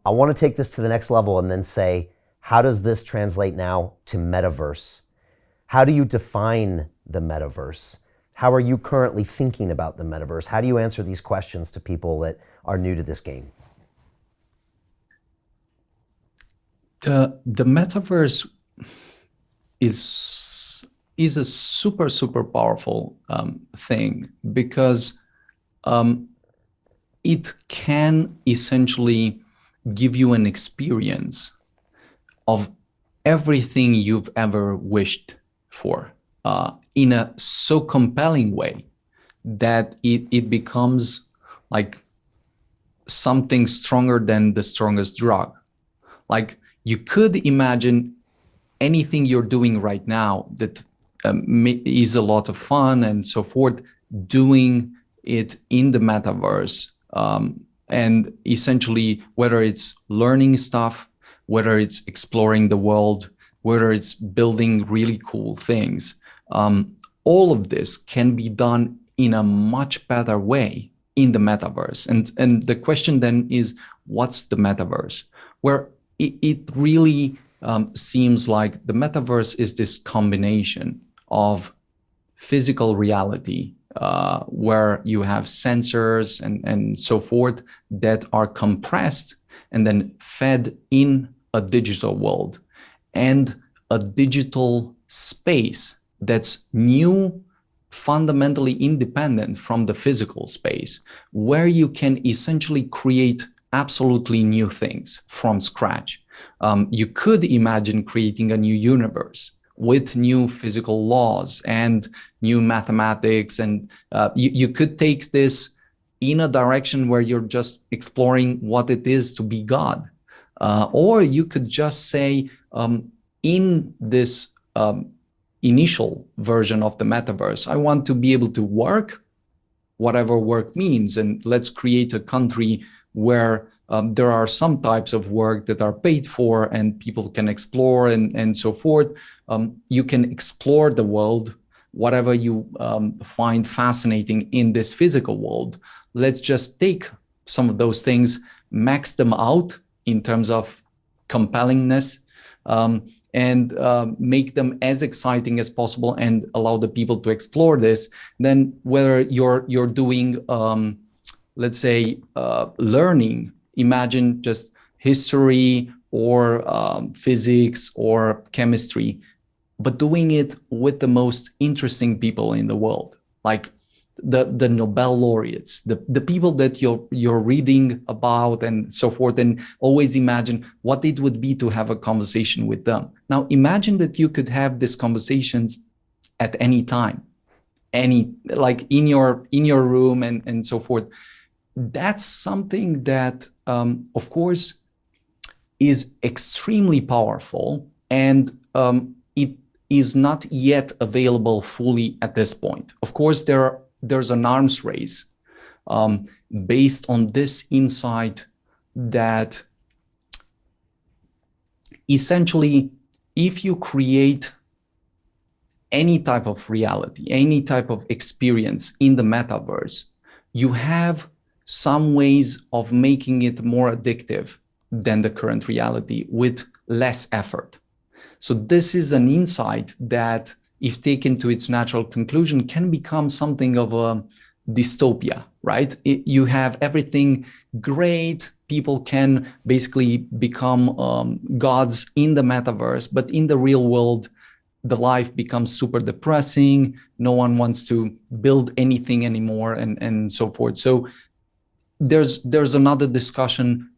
I want to take this to the next level and then say, how does this translate now to metaverse? How do you define the metaverse? How are you currently thinking about the metaverse? How do you answer these questions to people that are new to this game? The metaverse is a super powerful thing, because it can essentially give you an experience of everything you've ever wished for in a so compelling way that it becomes like something stronger than the strongest drug. Like, you could imagine anything you're doing right now that is a lot of fun and so forth, doing it in the metaverse. And essentially, whether it's learning stuff, whether it's exploring the world, whether it's building really cool things, all of this can be done in a much better way in the metaverse. And the question then is, what's the metaverse? Where it really seems like the metaverse is this combination of physical reality, where you have sensors and so forth that are compressed and then fed in a digital world, and a digital space that's new, fundamentally independent from the physical space, where you can essentially create absolutely new things from scratch. You could imagine creating a new universe with new physical laws and new mathematics, and you could take this in a direction where you're just exploring what it is to be God. Or you could just say, in this initial version of the metaverse, I want to be able to work, whatever work means, and let's create a country where there are some types of work that are paid for and people can explore and so forth. You can explore the world, whatever you find fascinating in this physical world. Let's just take some of those things, max them out in terms of compellingness, and make them as exciting as possible and allow the people to explore this. Then whether you're doing, let's say, learning, imagine just history or physics or chemistry, but doing it with the most interesting people in the world, like the Nobel laureates, the people that you're reading about and so forth, and always imagine what it would be to have a conversation with them. Now imagine that you could have these conversations at any time, like in your room and so forth. That's something that of course is extremely powerful, and it is not yet available fully at this point. Of course, there's an arms race based on this insight that essentially, if you create any type of reality, any type of experience in the metaverse, you have some ways of making it more addictive than the current reality with less effort. So this is an insight that, if taken to its natural conclusion, can become something of a dystopia, right? You have everything great. People can basically become gods in the metaverse, but in the real world, the life becomes super depressing. No one wants to build anything anymore, and so forth. So there's another discussion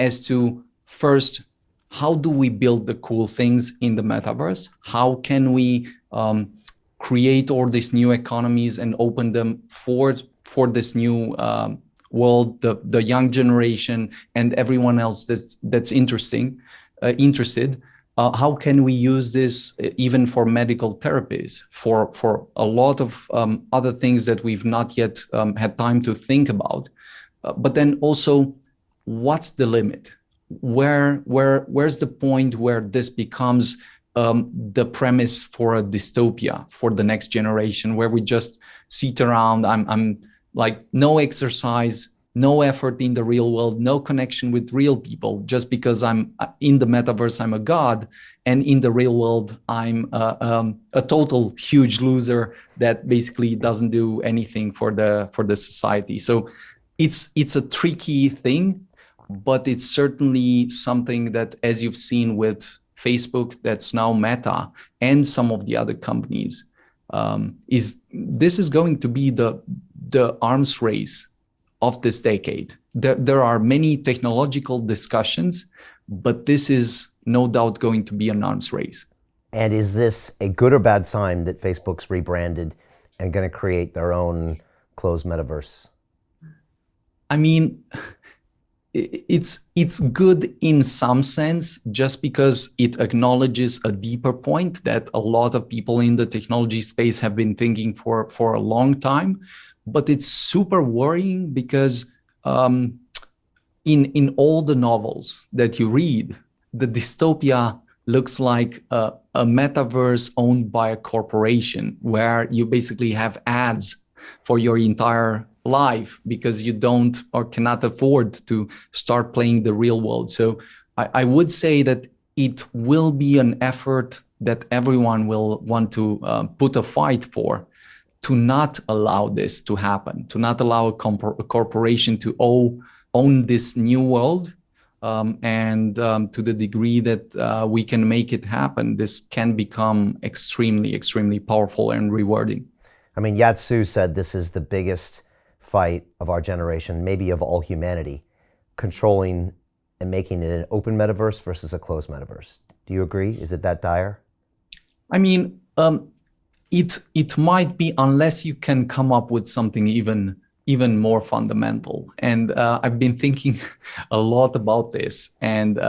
as to, first, how do we build the cool things in the metaverse? How can we create all these new economies and open them for this new world, the young generation and everyone else that's interested? How can we use this even for medical therapies, for a lot of other things that we've not yet had time to think about? But then also, what's the limit? Where's the point where this becomes the premise for a dystopia for the next generation, where we just sit around, I'm like, no exercise, no effort in the real world, no connection with real people. Just because I'm in the metaverse, I'm a god, and in the real world, I'm a total huge loser that basically doesn't do anything for the society. So it's a tricky thing, but it's certainly something that, as you've seen with Facebook, that's now Meta, and some of the other companies, this is going to be the arms race of this decade. There are many technological discussions, but this is no doubt going to be an arms race. And is this a good or bad sign that Facebook's rebranded and going to create their own closed metaverse? I mean, it's good in some sense, just because it acknowledges a deeper point that a lot of people in the technology space have been thinking for a long time. But it's super worrying because in all the novels that you read, the dystopia looks like a metaverse owned by a corporation, where you basically have ads for your entire life because you don't or cannot afford to start playing the real world. So I would say that it will be an effort that everyone will want to put a fight for, to not allow this to happen, to not allow a corporation to own this new world. And to the degree that we can make it happen, this can become extremely, extremely powerful and rewarding. I mean, Yatsu said this is the biggest fight of our generation, maybe of all humanity, controlling and making it an open metaverse versus a closed metaverse. Do you agree? Is it that dire? I mean, it might be, unless you can come up with something even more fundamental. And I've been thinking a lot about this, and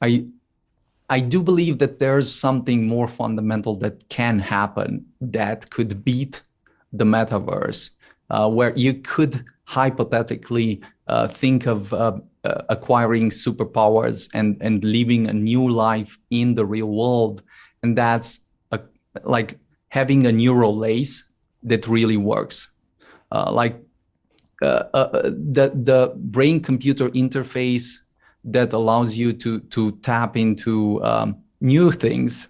I do believe that there's something more fundamental that can happen that could beat the metaverse, where you could hypothetically think of acquiring superpowers and living a new life in the real world. And that's like having a neural lace that really works. The brain-computer interface that allows you to tap into new things.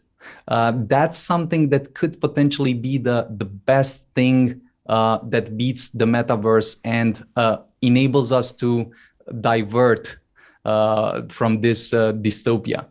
That's something that could potentially be the best thing that beats the metaverse and enables us to divert from this dystopia.